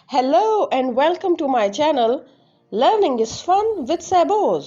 Hello and welcome to my channel Learning is Fun with Saboz।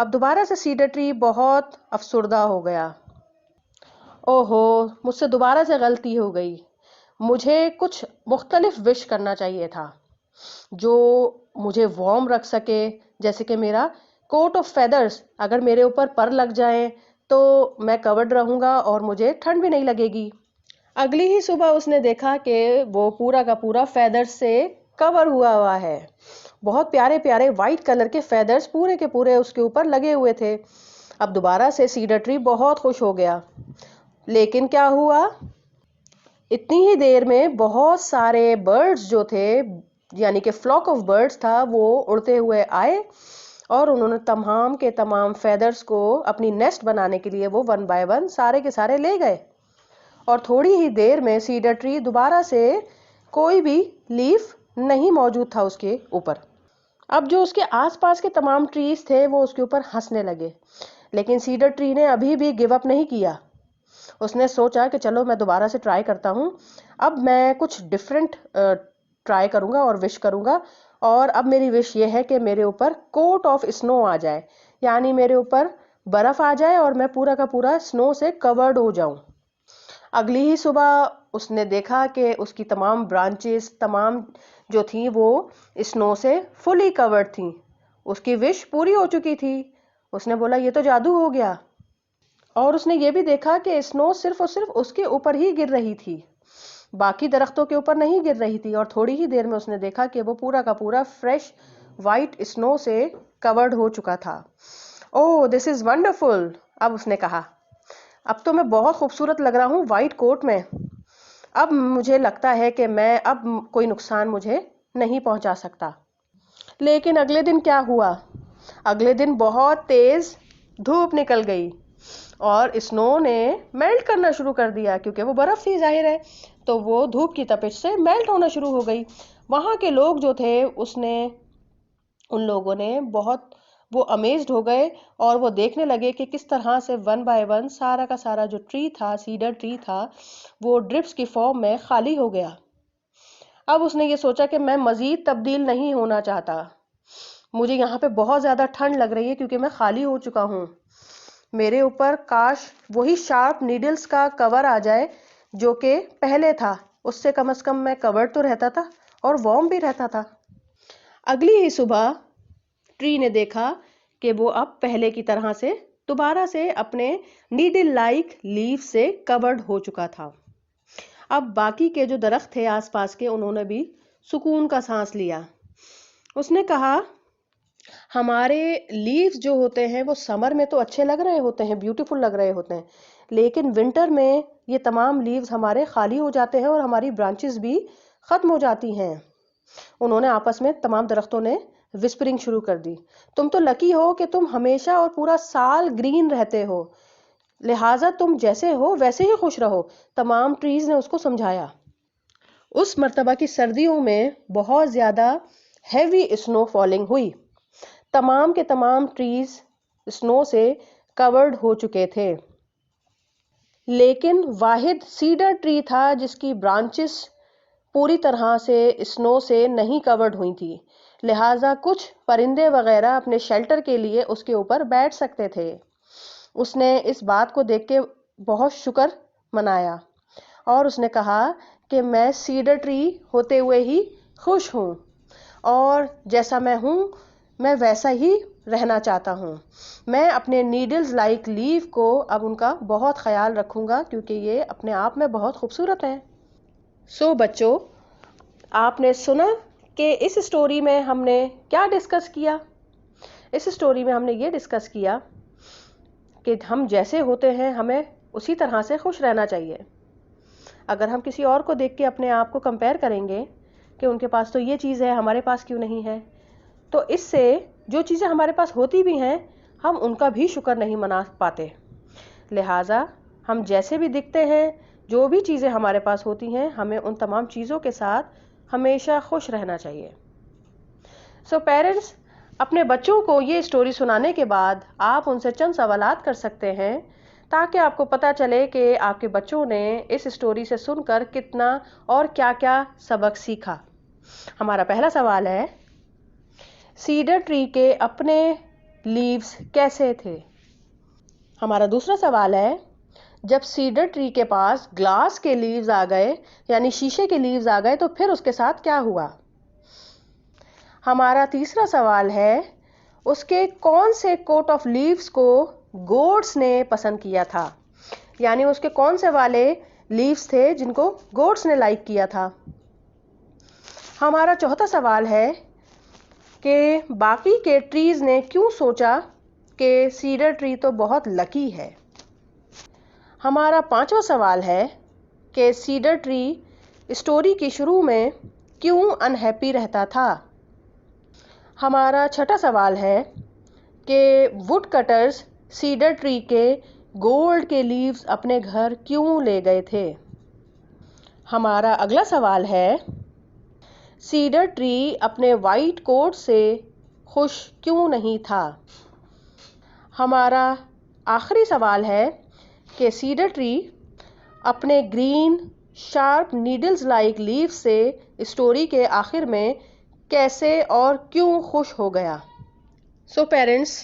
اب دوبارہ سے cedar tree بہت افسردہ ہو گیا. اوہو، مجھ سے دوبارہ سے غلطی ہو گئی. مجھے کچھ مختلف وش کرنا چاہیے تھا جو مجھے وارم رکھ سکے، جیسے کہ میرا کوٹ آف فیدرز اگر میرے اوپر پر لگ جائیں تو میں کورڈ رہوں گا اور مجھے ٹھنڈ بھی نہیں لگے گی. اگلی ہی صبح اس نے دیکھا کہ وہ پورا کا پورا فیدرز سے کور ہوا ہے. بہت پیارے پیارے وائٹ کلر کے فیدرز پورے کے پورے اس کے اوپر لگے ہوئے تھے. اب دوبارہ سے سیڈر ٹری بہت خوش ہو گیا. لیکن کیا ہوا، اتنی ہی دیر میں بہت سارے برڈز جو تھے، یعنی کہ فلاک آف برڈز تھا، وہ اڑتے ہوئے آئے اور انہوں نے تمام کے تمام فیدرز کو اپنی نیسٹ بنانے کے لیے وہ ون بائی ون سارے کے سارے لے گئے. اور تھوڑی ہی دیر میں سیڈر ٹری دوبارہ سے کوئی بھی لیف نہیں موجود تھا اس کے اوپر. اب جو اس کے آس پاس کے تمام ٹریز تھے وہ اس کے اوپر ہنسنے لگے. لیکن سیڈر ٹری نے ابھی بھی گیو اپ نہیں کیا. اس نے سوچا کہ چلو میں دوبارہ سے ٹرائی کرتا ہوں. اب میں کچھ ڈفرینٹ ٹرائی کروں گا اور وش کروں گا. اور اب میری وش یہ ہے کہ میرے اوپر کوٹ آف اسنو آ جائے، یعنی میرے اوپر برف آ جائے اور میں پورا کا پورا اسنو سے کورڈ ہو جاؤں. اگلی ہی صبح اس نے دیکھا کہ اس کی تمام برانچز تمام جو تھیں وہ اسنو سے فلی کورڈ تھیں. اس کی وش پوری ہو چکی تھی. اس نے بولا یہ تو جادو ہو گیا. اور اس نے یہ بھی دیکھا کہ اسنو صرف اور صرف اس کے اوپر ہی گر رہی تھی، باقی درختوں کے اوپر نہیں گر رہی تھی. اور تھوڑی ہی دیر میں اس نے دیکھا کہ وہ پورا کا پورا فریش وائٹ اسنو سے کورڈ ہو چکا تھا. اوہ دس از ونڈرفل. اب اس نے کہا اب تو میں بہت خوبصورت لگ رہا ہوں وائٹ کوٹ میں. اب مجھے لگتا ہے کہ میں اب کوئی نقصان مجھے نہیں پہنچا سکتا. لیکن اگلے دن کیا ہوا؟ اگلے دن بہت تیز دھوپ نکل گئی اور اسنو نے میلٹ کرنا شروع کر دیا، کیونکہ وہ برف تھی ظاہر ہے، تو وہ دھوپ کی تپش سے میلٹ ہونا شروع ہو گئی. وہاں کے لوگ جو تھے ان لوگوں نے بہت وہ امیزڈ ہو گئے اور وہ دیکھنے لگے کہ کس طرح سے ون بائی ون سارا کا سارا جو ٹری تھا، سیڈر ٹری تھا، وہ ڈرپس کی فارم میں خالی ہو گیا. اب اس نے یہ سوچا کہ میں مزید تبدیل نہیں ہونا چاہتا. مجھے یہاں پہ بہت زیادہ ٹھنڈ لگ رہی ہے کیونکہ میں خالی ہو چکا ہوں. میرے اوپر کاش وہی شارپ نیڈلز کا کور آ جائے جو کہ پہلے تھا. اس سے کم از کم میں کورڈ تو رہتا تھا اور وارم بھی رہتا تھا. اگلی ہی صبح ٹری نے دیکھا کہ وہ اب پہلے کی طرح سے دوبارہ سے اپنے نیڈل لائک لیف سے کورڈ ہو چکا تھا. اب باقی کے جو درخت تھے آس پاس کے، انہوں نے بھی سکون کا سانس لیا. اس نے کہا ہمارے لیوز جو ہوتے ہیں وہ سمر میں تو اچھے لگ رہے ہوتے ہیں، بیوٹیفل لگ رہے ہوتے ہیں، لیکن ونٹر میں یہ تمام لیوز ہمارے خالی ہو جاتے ہیں اور ہماری برانچز بھی ختم ہو جاتی ہیں. انہوں نے آپس میں تمام درختوں نے وسپرنگ شروع کر دی. تم تو لکی ہو کہ تم ہمیشہ اور پورا سال گرین رہتے ہو، لہٰذا تم جیسے ہو ویسے ہی خوش رہو. تمام ٹریز نے اس کو سمجھایا. اس مرتبہ کی سردیوں میں بہت زیادہ ہیوی اسنو فالنگ ہوئی. تمام کے تمام ٹریز اسنو سے کورڈ ہو چکے تھے، لیکن واحد سیڈر ٹری تھا جس کی برانچز پوری طرح سے اسنو سے نہیں کورڈ ہوئی تھی. لہٰذا کچھ پرندے وغیرہ اپنے شیلٹر کے لیے اس کے اوپر بیٹھ سکتے تھے. اس نے اس بات کو دیکھ کے بہت شکر منایا اور اس نے کہا کہ میں سیڈر ٹری ہوتے ہوئے ہی خوش ہوں اور جیسا میں ہوں میں ویسا ہی رہنا چاہتا ہوں. میں اپنے نیڈلز لائک لیف کو اب ان کا بہت خیال رکھوں گا کیونکہ یہ اپنے آپ میں بہت خوبصورت ہیں. سو بچوں، آپ نے سنا کہ اس اسٹوری میں ہم نے کیا ڈسکس کیا؟ اس اسٹوری میں ہم نے یہ ڈسکس کیا کہ ہم جیسے ہوتے ہیں ہمیں اسی طرح سے خوش رہنا چاہیے. اگر ہم کسی اور کو دیکھ کے اپنے آپ کو کمپیئر کریں گے کہ ان کے پاس تو یہ چیز ہے ہمارے پاس کیوں نہیں ہے، تو اس سے جو چیزیں ہمارے پاس ہوتی بھی ہیں ہم ان کا بھی شکر نہیں منا پاتے. لہٰذا ہم جیسے بھی دکھتے ہیں، جو بھی چیزیں ہمارے پاس ہوتی ہیں، ہمیں ان تمام چیزوں کے ساتھ ہمیشہ خوش رہنا چاہیے. سو پیرنٹس، اپنے بچوں کو یہ اسٹوری سنانے کے بعد آپ ان سے چند سوالات کر سکتے ہیں تاکہ آپ کو پتہ چلے کہ آپ کے بچوں نے اس اسٹوری سے سن کر کتنا اور کیا کیا سبق سیکھا. ہمارا پہلا سوال ہے، سیڈر ٹری کے اپنے لیوز کیسے تھے؟ ہمارا دوسرا سوال ہے جب سیڈر ٹری کے پاس گلاس کے لیوز آ گئے یعنی شیشے کے لیوز آ گئے تو پھر اس کے ساتھ کیا ہوا؟ ہمارا تیسرا سوال ہے اس کے کون سے کوٹ آف لیوز کو گوٹس نے پسند کیا تھا، یعنی اس کے کون سے والے لیوز تھے جن کو گوٹس نے لائک کیا تھا۔ ہمارا چوتھا سوال ہے کہ باقی کے ٹریز نے کیوں سوچا کہ سیڈر ٹری تو بہت لکی ہے۔ ہمارا پانچواں سوال ہے کہ سیڈر ٹری اسٹوری کی شروع میں کیوں انہیپی رہتا تھا۔ ہمارا چھٹا سوال ہے کہ وڈ کٹرز سیڈر ٹری کے گولڈ کے لیوز اپنے گھر کیوں لے گئے تھے۔ ہمارا اگلا سوال ہے سیڈر ٹری اپنے وائٹ کوٹ سے خوش کیوں نہیں تھا۔ ہمارا آخری سوال ہے کہ سیڈر ٹری اپنے green sharp needles like leaf سے اسٹوری کے آخر میں کیسے اور کیوں خوش ہو گیا۔ سو پیرنٹس،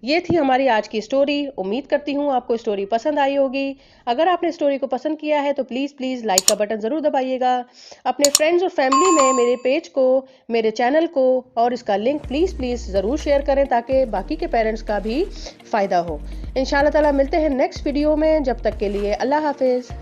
یہ تھی ہماری آج کی اسٹوری۔ امید کرتی ہوں آپ کو اسٹوری پسند آئی ہوگی۔ اگر آپ نے اسٹوری کو پسند کیا ہے تو پلیز لائک کا بٹن ضرور دبائیے گا۔ اپنے فرینڈز اور فیملی میں میرے پیج کو، میرے چینل کو اور اس کا لنک پلیز ضرور شیئر کریں تاکہ باقی کے پیرنٹس کا بھی فائدہ ہو۔ انشاءاللہ تعالیٰ ملتے ہیں نیکسٹ ویڈیو میں، جب تک کے لیے اللہ حافظ۔